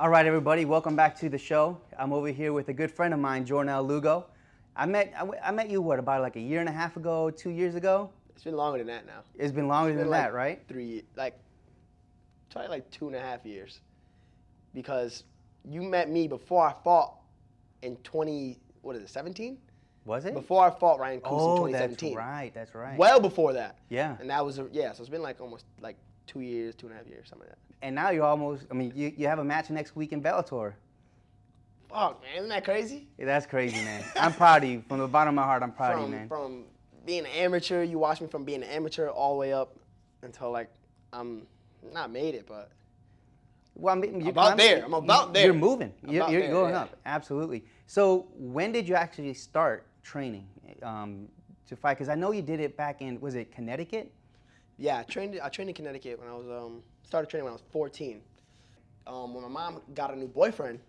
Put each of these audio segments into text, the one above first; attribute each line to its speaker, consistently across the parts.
Speaker 1: All right, everybody, welcome back to the show. I'm over here with a good friend of mine, Jornel Lugo. I met you, what, about like a year and a half ago, 2 years ago?
Speaker 2: It's been longer than that now.
Speaker 1: It's been longer than that, right?
Speaker 2: Probably like 2.5 years. Because you met me before I fought in 17?
Speaker 1: Was it?
Speaker 2: Before I fought Ryan Coos in 2017.
Speaker 1: That's right.
Speaker 2: Well before that.
Speaker 1: Yeah.
Speaker 2: And that was, so it's been like almost like 2 years, 2.5 years, something like that.
Speaker 1: And now you're almost, you have a match next week in Bellator.
Speaker 2: Fuck, man, isn't that crazy?
Speaker 1: Yeah, that's crazy, man. I'm proud of you. From the bottom of my heart, I'm proud of you, man.
Speaker 2: From being an amateur, you watched me from being an amateur all the way up until like I'm not made it, but
Speaker 1: well,
Speaker 2: I'm about there.
Speaker 1: You're moving. You're going
Speaker 2: yeah.
Speaker 1: up. Absolutely. So when did you actually start training to fight? Because I know you did it back in, was it Connecticut?
Speaker 2: Yeah, I trained in Connecticut when I was started training when I was 14. When my mom got a new boyfriend,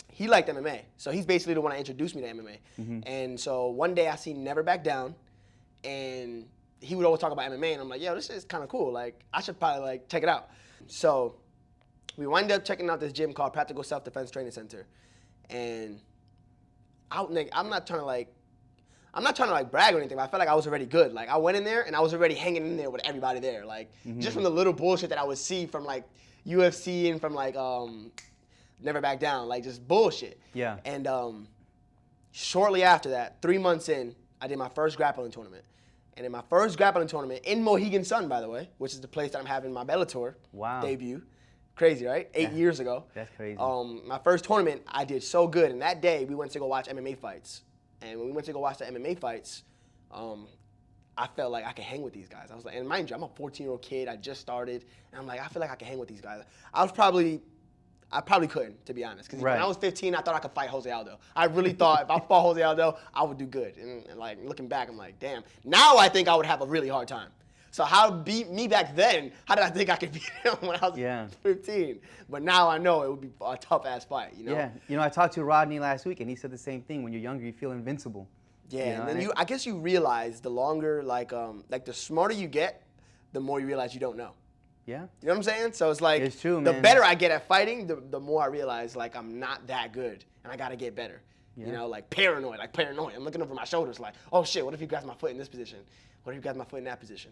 Speaker 2: he liked MMA, so he's basically the one that introduced me to MMA.
Speaker 1: Mm-hmm.
Speaker 2: And so one day I seen Never Back Down, and he would always talk about MMA, and I'm like, yo, this is kind of cool. Like, I should probably like check it out. So we wind up checking out this gym called Practical Self-Defense Training Center, and I'm not trying to like brag or anything, but I felt like I was already good. Like, I went in there and I was already hanging in there with everybody there. Like, just from the little bullshit that I would see from like UFC and from like Never Back Down, like just bullshit.
Speaker 1: Yeah.
Speaker 2: And shortly after that, 3 months in, I did my first grappling tournament. And in my first grappling tournament, in Mohegan Sun, by the way, which is the place that I'm having my Bellator debut. Crazy, right? 8 years ago.
Speaker 1: That's crazy.
Speaker 2: My first tournament, I did so good. And that day, we went to go watch MMA fights. And when we went to go watch the MMA fights, I felt like I could hang with these guys. I was like, and mind you, I'm a 14-year-old kid. I just started. And I'm like, I feel like I can hang with these guys. I probably couldn't, to be honest. Because when I was 15, I thought I could fight Jose Aldo. I really thought if I fought Jose Aldo, I would do good. And like looking back, I'm like, damn. Now I think I would have a really hard time. So how beat me back then? How did I think I could beat him when I was 15? But now I know it would be a tough-ass fight, you know?
Speaker 1: Yeah. You know, I talked to Rodney last week, and he said the same thing. When you're younger, you feel invincible.
Speaker 2: Yeah,
Speaker 1: you know?
Speaker 2: and then I guess you realize the longer, like the smarter you get, the more you realize you don't know.
Speaker 1: Yeah.
Speaker 2: You know what I'm saying? So it's like,
Speaker 1: it's true,
Speaker 2: the
Speaker 1: man.
Speaker 2: better I get at fighting, the more I realize, like, I'm not that good, and I got to get better.
Speaker 1: Yeah.
Speaker 2: You know, like paranoid. I'm looking over my shoulders like, oh, shit, what if he grabs my foot in this position? What if he grabs my foot in that position?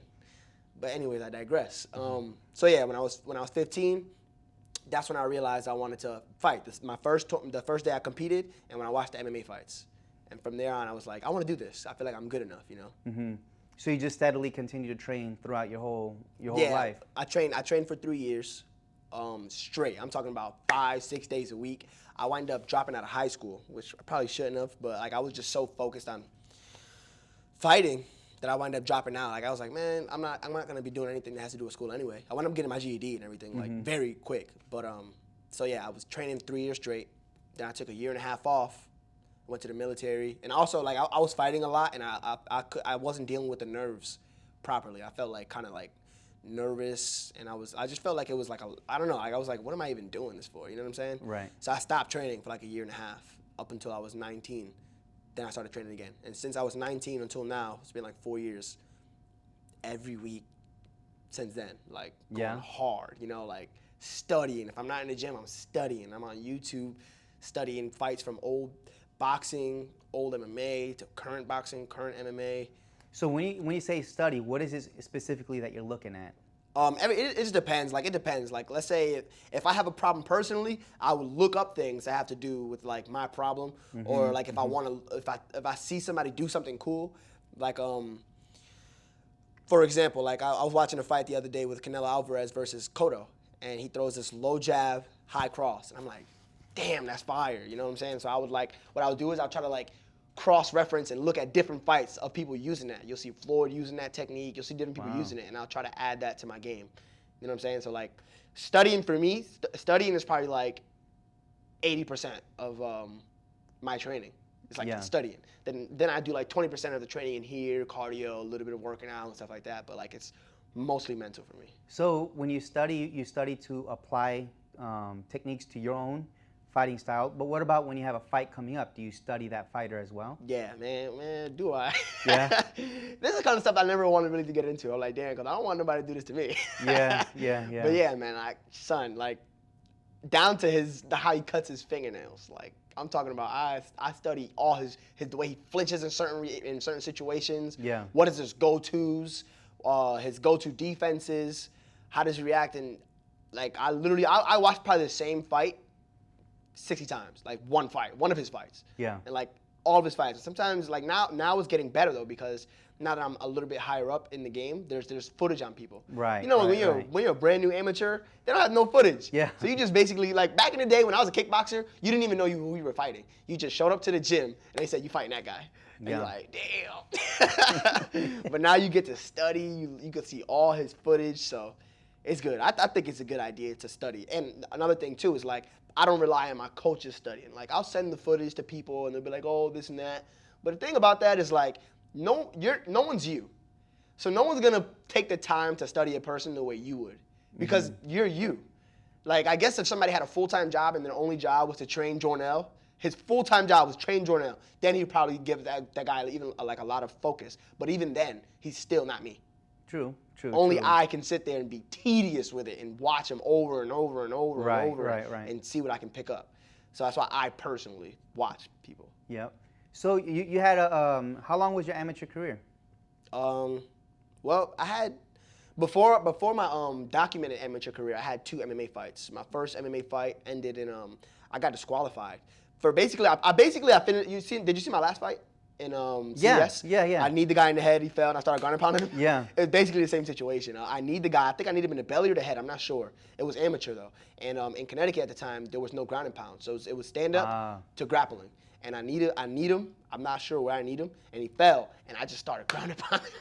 Speaker 2: But anyways, I digress. So yeah, when I was 15, that's when I realized I wanted to fight. The first day I competed, and when I watched the MMA fights, and from there on, I was like, I want to do this. I feel like I'm good enough, you know.
Speaker 1: Mm-hmm. So you just steadily continue to train throughout your whole life.
Speaker 2: I trained for 3 years straight. I'm talking about 5-6 days a week. I wind up dropping out of high school, which I probably shouldn't have, but like I was just so focused on fighting that I wind up dropping out. Like I was like, man, I'm not gonna be doing anything that has to do with school anyway. I wound up getting my GED and everything like very quick. But so yeah, I was training 3 years straight. Then I took a year and a half off. Went to the military, and also like I was fighting a lot, and I wasn't dealing with the nerves properly. I felt like kind of like nervous, and I just felt like it was like I don't know. Like I was like, what am I even doing this for? You know what I'm saying?
Speaker 1: Right.
Speaker 2: So I stopped training for like a year and a half up until I was 19. Then I started training again, and since I was 19 until now, it's been like 4 years. Every week since then, like going hard. You know, like studying. If I'm not in the gym, I'm studying. I'm on YouTube studying fights from old boxing, old MMA to current boxing, current MMA.
Speaker 1: So when you say study, what is it specifically that you're looking at?
Speaker 2: It just depends. Like it depends. Like let's say if I have a problem personally, I would look up things that have to do with like my problem, or like if I want to, if I see somebody do something cool, like for example, like I was watching a fight the other day with Canelo Alvarez versus Cotto, and he throws this low jab, high cross, and I'm like, damn, that's fire. You know what I'm saying? So I would like, what I would do is I'll try to like cross-reference and look at different fights of people using that. You'll see Floyd using that technique. You'll see different people using it, and I'll try to add that to my game. You know what I'm saying? So like studying for me, studying is probably like 80% of my training. It's like studying. Then I do like 20% of the training in here, cardio, a little bit of working out and stuff like that. But like it's mostly mental for me.
Speaker 1: So when you study to apply techniques to your own fighting style, but what about when you have a fight coming up? Do you study that fighter as well?
Speaker 2: Yeah, man, do I?
Speaker 1: Yeah.
Speaker 2: This is the kind of stuff I never wanted really to get into. I'm like, damn, because I don't want nobody to do this to me.
Speaker 1: Yeah.
Speaker 2: But yeah, man, like, son, like, down to how he cuts his fingernails. Like I'm talking about, I study all his the way he flinches in certain situations.
Speaker 1: Yeah.
Speaker 2: What is his go-tos? His go-to defenses. How does he react? And like I watched probably the same fight 60 times. Like one of his fights.
Speaker 1: Yeah.
Speaker 2: And like all of his fights. And sometimes like now it's getting better though, because now that I'm a little bit higher up in the game, there's footage on people.
Speaker 1: Right.
Speaker 2: You know,
Speaker 1: right,
Speaker 2: when you're a brand new amateur, they don't have no footage.
Speaker 1: Yeah.
Speaker 2: So you just basically, like back in the day when I was a kickboxer, you didn't even know who you were fighting. You just showed up to the gym and they said you fighting that guy. And you're like, damn. But now you get to study. You can see all his footage. So it's good. I think it's a good idea to study. And another thing too is like I don't rely on my coaches studying. Like I'll send the footage to people and they'll be like, oh, this and that. But the thing about that is like no one's you. So no one's gonna take the time to study a person the way you would, because you're you. Like I guess if somebody had a full-time job and their only job was to train Jornel, his full-time job was train Jornel, then he'd probably give that guy even like a lot of focus. But even then, he's still not me.
Speaker 1: True.
Speaker 2: Only I can sit there and be tedious with it and watch him over and over and over and over and see what I can pick up. So that's why I personally watch people.
Speaker 1: Yep. So you had how long was your amateur career?
Speaker 2: Well, I had before my documented amateur career, I had 2 MMA fights. My first MMA fight ended in I got disqualified for basically I finished. Did you see my last fight in CS?
Speaker 1: Yeah.
Speaker 2: I kneed the guy in the head. He fell, and I started ground and pounding him.
Speaker 1: Yeah.
Speaker 2: It's basically the same situation. I need the guy. I think I need him in the belly or the head. I'm not sure. It was amateur though, and in Connecticut at the time there was no ground and pound, so it was stand up to grappling. And I need him. I'm not sure where I need him. And he fell, and I just started ground and pounding.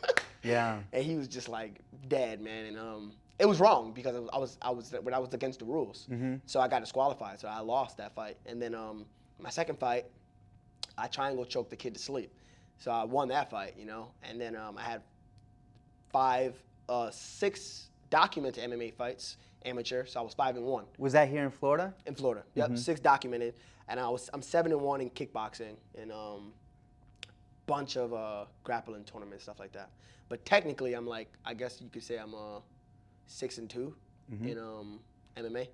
Speaker 1: Yeah.
Speaker 2: And he was just like dead, man. And it was wrong because I was against the rules. So I got disqualified. So I lost that fight. And then my second fight, I triangle choked the kid to sleep. So I won that fight, you know. And then I had 6 documented MMA fights, amateur. So I was 5-1.
Speaker 1: Was that here in Florida?
Speaker 2: In Florida, yep. 6 documented. And I'm 7-1 in kickboxing and bunch of grappling tournaments, stuff like that. But technically, I'm like, I guess you could say I'm 6-2 in MMA.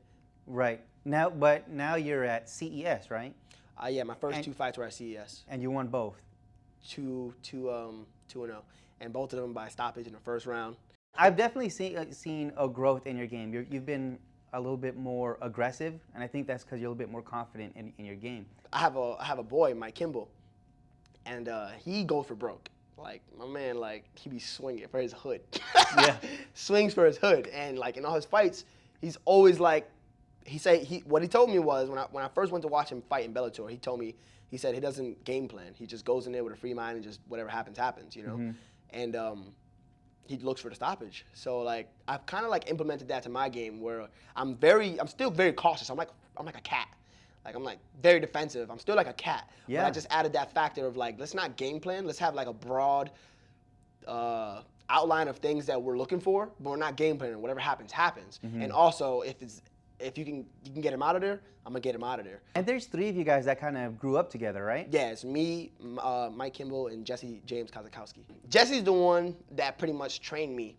Speaker 2: Right.
Speaker 1: Now you're at CES, right?
Speaker 2: Yeah, my first 2 fights were at CES.
Speaker 1: And you won both.
Speaker 2: 2-0, and both of them by stoppage in the first round.
Speaker 1: I've definitely seen a growth in your game. You've been a little bit more aggressive, and I think that's because you're a little bit more confident in your game.
Speaker 2: I have a boy, Mike Kimball, and he goes for broke. Like my man, like he be swinging for his hood.
Speaker 1: Yeah,
Speaker 2: swings for his hood, and like in all his fights, he's always like, what he told me was when I first went to watch him fight in Bellator, he said he doesn't game plan. He just goes in there with a free mind and just whatever happens, you know. And he looks for the stoppage. So like I've kind of like implemented that to my game where I'm still very cautious. I'm like a cat. Like I'm like very defensive. I'm still like a cat.
Speaker 1: Yeah.
Speaker 2: But I just added that factor of like, let's not game plan. Let's have like a broad outline of things that we're looking for, but we're not game planning. Whatever happens, happens. And also if you can get him out of there, I'm gonna get him out of there.
Speaker 1: And there's 3 of you guys that kind of grew up together, right?
Speaker 2: Yeah, it's me, Mike Kimball, and Jesse James Kazakowski. Jesse's the one that pretty much trained me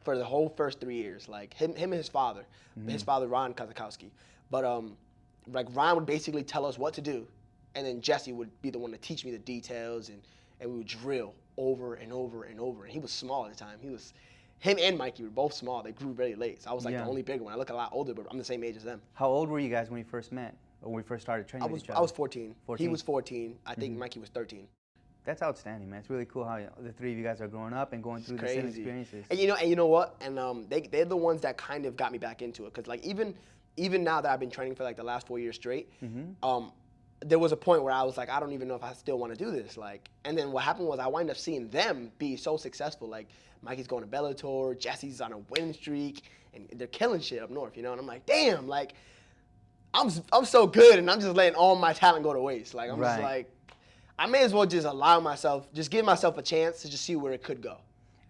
Speaker 2: for the whole first 3 years. Like him and his father, Ron Kazakowski. But like Ron would basically tell us what to do, and then Jesse would be the one to teach me the details, and we would drill over and over and over. And he was small at the time. Him and Mikey were both small. They grew very late. So I was like the only big one. I look a lot older, but I'm the same age as them.
Speaker 1: How old were you guys when you first met, or when we first started training with each other?
Speaker 2: I was 14. He was 14. I think Mikey was 13.
Speaker 1: That's outstanding, man. It's really cool how the 3 of you guys are growing up and going through the same experiences.
Speaker 2: And you know what? And they're the ones that kind of got me back into it. Because like even now that I've been training for like the last 4 years straight, there was a point where I was like, I don't even know if I still want to do this. Like, and then what happened was I wound up seeing them be so successful. Like Mikey's going to Bellator, Jesse's on a winning streak, and they're killing shit up north, you know. And I'm like, damn, like I'm so good, and I'm just letting all my talent go to waste. Like I'm just like, I may as well just give myself a chance to just see where it could go.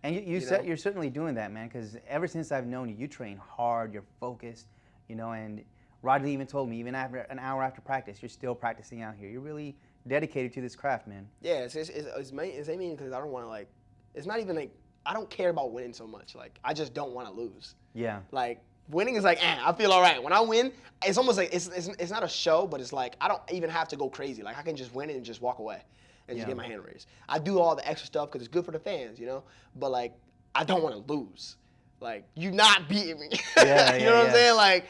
Speaker 1: And you're certainly doing that, man. Because ever since I've known you, you train hard, you're focused, you know, and Rodney even told me, even after an hour after practice, you're still practicing out here. You're really dedicated to this craft, man.
Speaker 2: Yeah, it's mainly because I don't want to like. It's not even like I don't care about winning so much. Like I just don't want to lose.
Speaker 1: Yeah.
Speaker 2: Like winning is like, I feel all right. When I win, it's almost like it's not a show, but it's like I don't even have to go crazy. Like I can just win it and just walk away and just get my hand raised. I do all the extra stuff because it's good for the fans, you know. But like I don't want to lose. Like you not beating me. You know what I'm saying? Like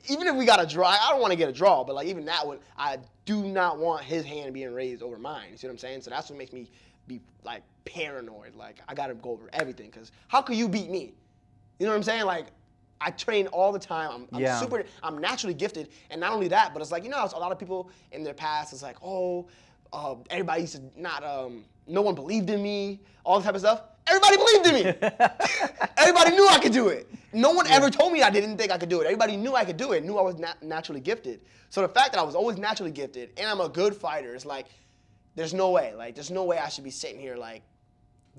Speaker 2: even if we got a draw, I don't want to get a draw, but like even that one, I do not want his hand being raised over mine. You see what I'm saying? So that's what makes me be like paranoid. Like I got to go over everything because how could you beat me? You know what I'm saying? Like I train all the time. I'm naturally gifted, and not only that, but it's like a lot of people in their past. It's like, everybody used to not, no one believed in me, all that type of stuff. Everybody believed in me. Everybody knew I could do it. No one ever told me I didn't think I could do it. Everybody knew I could do it. Knew I was naturally gifted. So the fact that I was always naturally gifted and I'm a good fighter, it's like, there's no way. Like, there's no way I should be sitting here like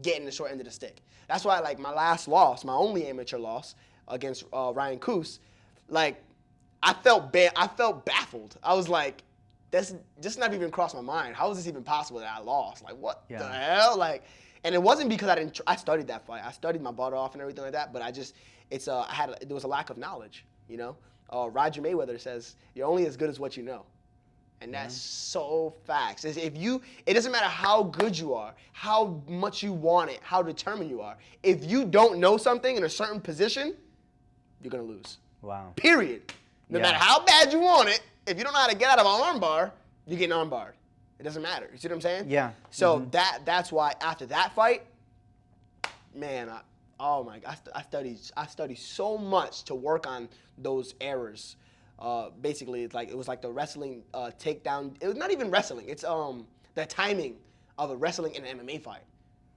Speaker 2: getting the short end of the stick. That's why like my last loss, my only amateur loss, against Ryan Coos, like I felt baffled. I was like, this just not even crossed my mind. How is this even possible that I lost? Like what the hell? Like, and it wasn't because I studied that fight. I studied my butt off and everything like that. But there was a lack of knowledge. You know, Roger Mayweather says you're only as good as what you know. And that's so facts. It doesn't matter how good you are, how much you want it, how determined you are. If you don't know something in a certain position, you're going to lose.
Speaker 1: Wow.
Speaker 2: Period. No matter how bad you want it, if you don't know how to get out of an armbar, you're getting armbarred. It doesn't matter. You see what I'm saying?
Speaker 1: Yeah.
Speaker 2: So that's why after that fight, man, I studied so much to work on those errors. Basically, it was like the wrestling takedown. It was not even wrestling. It's the timing of a wrestling and an MMA fight.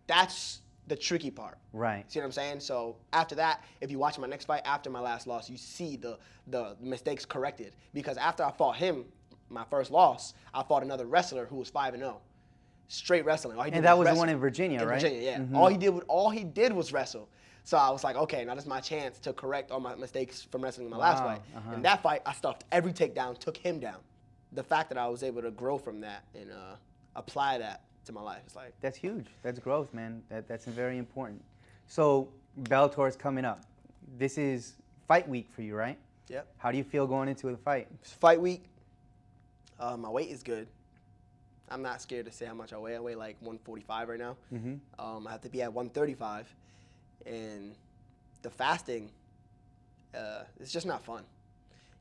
Speaker 2: That's the tricky part.
Speaker 1: Right.
Speaker 2: See what I'm saying? So after that, if you watch my next fight after my last loss, you see the mistakes corrected. Because after I fought him, my first loss, I fought another wrestler who was 5-0. Straight wrestling.
Speaker 1: And that was the one in Virginia, right?
Speaker 2: Virginia, yeah.
Speaker 1: Mm-hmm.
Speaker 2: All he did was wrestle. So I was like, okay, now this is my chance to correct all my mistakes from wrestling in my last fight. In that fight, I stuffed every takedown, took him down. The fact that I was able to grow from that and apply that to my life, it's like...
Speaker 1: That's huge. That's growth, man. That's very important. So Bellator is coming up. This is fight week for you, right?
Speaker 2: Yep.
Speaker 1: How do you feel going into the fight?
Speaker 2: It's fight week. My weight is good. I'm not scared to say how much I weigh. I weigh like 145 right now. Mm-hmm. I have to be at 135. And the fasting, it's just not fun.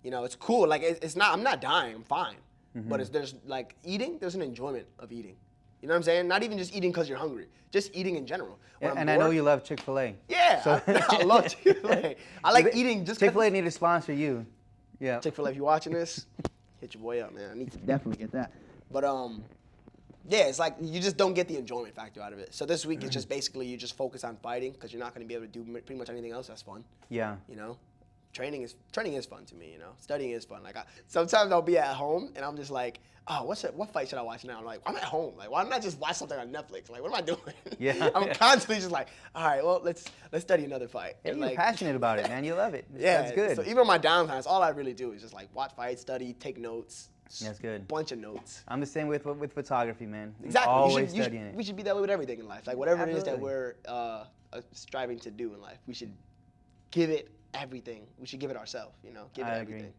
Speaker 2: You know, it's cool. Like, it's not, I'm not dying. I'm fine. Mm-hmm. But there's, like, eating, there's an enjoyment of eating. You know what I'm saying? Not even just eating because you're hungry. Just eating in general.
Speaker 1: And I know you love Chick-fil-A.
Speaker 2: Yeah, so. I love Chick-fil-A. I like eating just
Speaker 1: Chick-fil-A need to sponsor you. Yeah.
Speaker 2: Chick-fil-A, if you're watching this, hit your boy up, man. I need to definitely get that. But, yeah, it's like you just don't get the enjoyment factor out of it. So this week it's just basically you just focus on fighting because you're not going to be able to do pretty much anything else that's fun.
Speaker 1: Yeah.
Speaker 2: You know, training is fun to me. You know, studying is fun. Like sometimes I'll be at home and I'm just like, oh, what fight should I watch now? I'm like, I'm at home. Like, why don't I just watch something on Netflix? Like, what am I doing?
Speaker 1: Yeah.
Speaker 2: I'm constantly just like, all right, well, let's study another fight.
Speaker 1: Yeah,
Speaker 2: and
Speaker 1: you're
Speaker 2: like,
Speaker 1: passionate about it, man. You love it.
Speaker 2: Yeah,
Speaker 1: that's good.
Speaker 2: So even on my downtimes, all I really do is just like watch fights, study, take notes.
Speaker 1: That's good.
Speaker 2: Bunch of notes.
Speaker 1: I'm the same with photography, man.
Speaker 2: Exactly.
Speaker 1: Always studying it.
Speaker 2: We should be that way with everything in life. Like whatever it is that we're striving to do in life, we should give it everything. We should give it ourselves. You know, give it everything.
Speaker 1: Agree.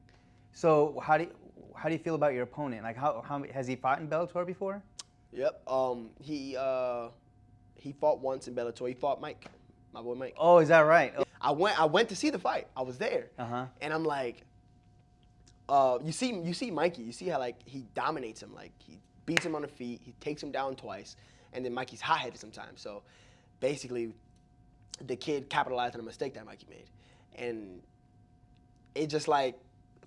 Speaker 1: So how do you feel about your opponent? Like how has he fought in Bellator before?
Speaker 2: Yep. He fought once in Bellator. He fought Mike, my boy Mike.
Speaker 1: Oh, is that right?
Speaker 2: I went to see the fight. I was there. And I'm like. You see Mikey, you see how like he dominates him, like he beats him on the feet, he takes him down twice, and then Mikey's hot-headed sometimes. So basically the kid capitalized on a mistake that Mikey made. And it just like,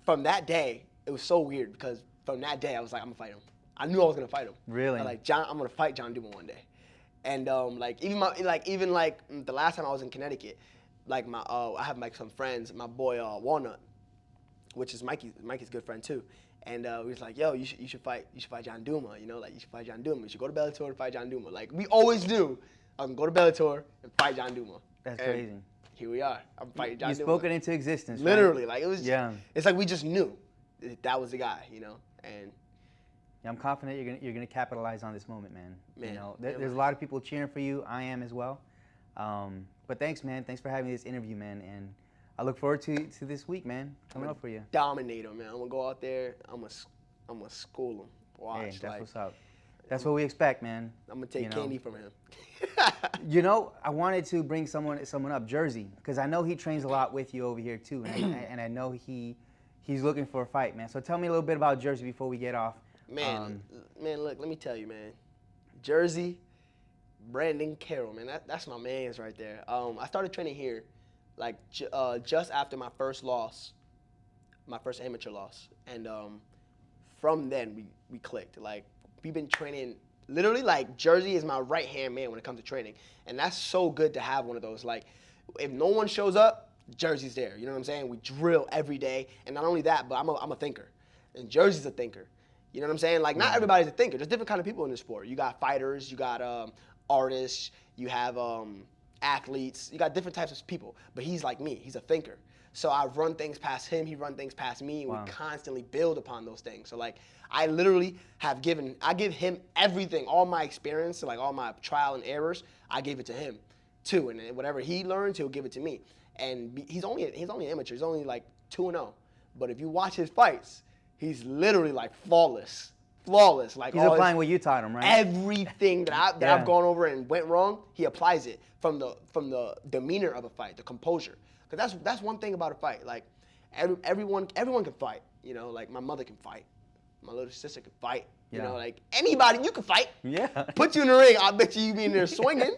Speaker 2: from that day, it was so weird because from that day I was like, I'm gonna fight him. I knew I was gonna fight him.
Speaker 1: Really?
Speaker 2: I'm gonna fight John Duma one day. And even the last time I was in Connecticut, like I have like some friends, my boy Walnut, which is Mikey's good friend too, and we was like, yo, you should fight John Duma, you know, like you should fight John Duma. You should go to Bellator and fight John Duma. Like we always knew, I'm gonna go to Bellator and fight John Duma.
Speaker 1: That's
Speaker 2: and
Speaker 1: crazy.
Speaker 2: Here we are. I'm fighting John Duma.
Speaker 1: You spoke it into existence.
Speaker 2: Literally,
Speaker 1: right?
Speaker 2: like it was.
Speaker 1: Yeah.
Speaker 2: It's like we just knew that was the guy, you know, and.
Speaker 1: Yeah, I'm confident you're gonna capitalize on this moment, man. You know, there's a lot of people cheering for you. I am as well. But thanks, man. Thanks for having this interview, man. And I look forward to this week, man. Coming up for you.
Speaker 2: Dominate him, man. I'm gonna go out there. I'm gonna school him. Watch,
Speaker 1: Hey, that's
Speaker 2: like,
Speaker 1: what's up. That's what we expect, man.
Speaker 2: I'm gonna take candy from him.
Speaker 1: You know, I wanted to bring someone up, Jersey, because I know he trains a lot with you over here too, and I know he's looking for a fight, man. So tell me a little bit about Jersey before we get off.
Speaker 2: Man, look, let me tell you, man. Jersey, Brandon Carroll, man, that's my man's right there. I started training here, like just after my first amateur loss, and from then we clicked. Like, we've been training. Literally, like, Jersey is my right-hand man when it comes to training. And that's so good to have one of those. Like, if no one shows up, Jersey's there. You know what I'm saying? We drill every day. And not only that, but I'm a thinker. And Jersey's a thinker. You know what I'm saying? Like, not everybody's a thinker. There's different kind of people in this sport. You got fighters. You got artists. You have athletes. You got different types of people. But he's like me. He's a thinker. So I run things past him. He run things past me. And we constantly build upon those things. So, like, I literally I give him everything, all my experience, like all my trial and errors, I gave it to him too. And then whatever he learns, he'll give it to me. And he's only an amateur. He's only like 2-0. But if you watch his fights, he's literally like flawless. Like,
Speaker 1: he's applying what you taught him, right?
Speaker 2: Everything that I've gone over and went wrong, he applies it from the demeanor of a fight, the composure. Because that's one thing about a fight. Like, everyone can fight. You know, like, my mother can fight. My little sister can fight. You know, like, anybody, you can fight.
Speaker 1: Yeah.
Speaker 2: Put you in the ring, I bet you be in there swinging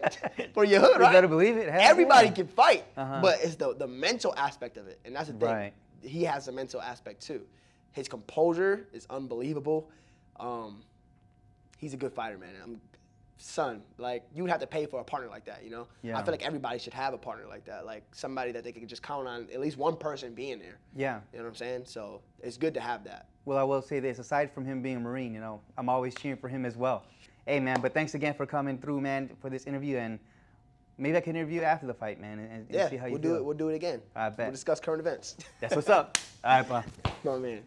Speaker 2: for your hood, right?
Speaker 1: You better believe it.
Speaker 2: Everybody can fight. But it's the mental aspect of it. And that's the thing.
Speaker 1: Right.
Speaker 2: He has a mental aspect too. His composure is unbelievable. He's a good fighter, man. Son, like, you would have to pay for a partner like that, you know?
Speaker 1: Yeah.
Speaker 2: I feel like everybody should have a partner like that, like somebody that they can just count on, at least one person being there.
Speaker 1: Yeah.
Speaker 2: You know what I'm saying? So it's good to have that.
Speaker 1: Well, I will say this, aside from him being a Marine, you know, I'm always cheering for him as well. Hey, man, but thanks again for coming through, man, for this interview, and maybe I can interview you after the fight, man, and see how you do.
Speaker 2: We'll do it again.
Speaker 1: I bet.
Speaker 2: We'll discuss current events.
Speaker 1: That's what's up. All right, pa.
Speaker 2: My man.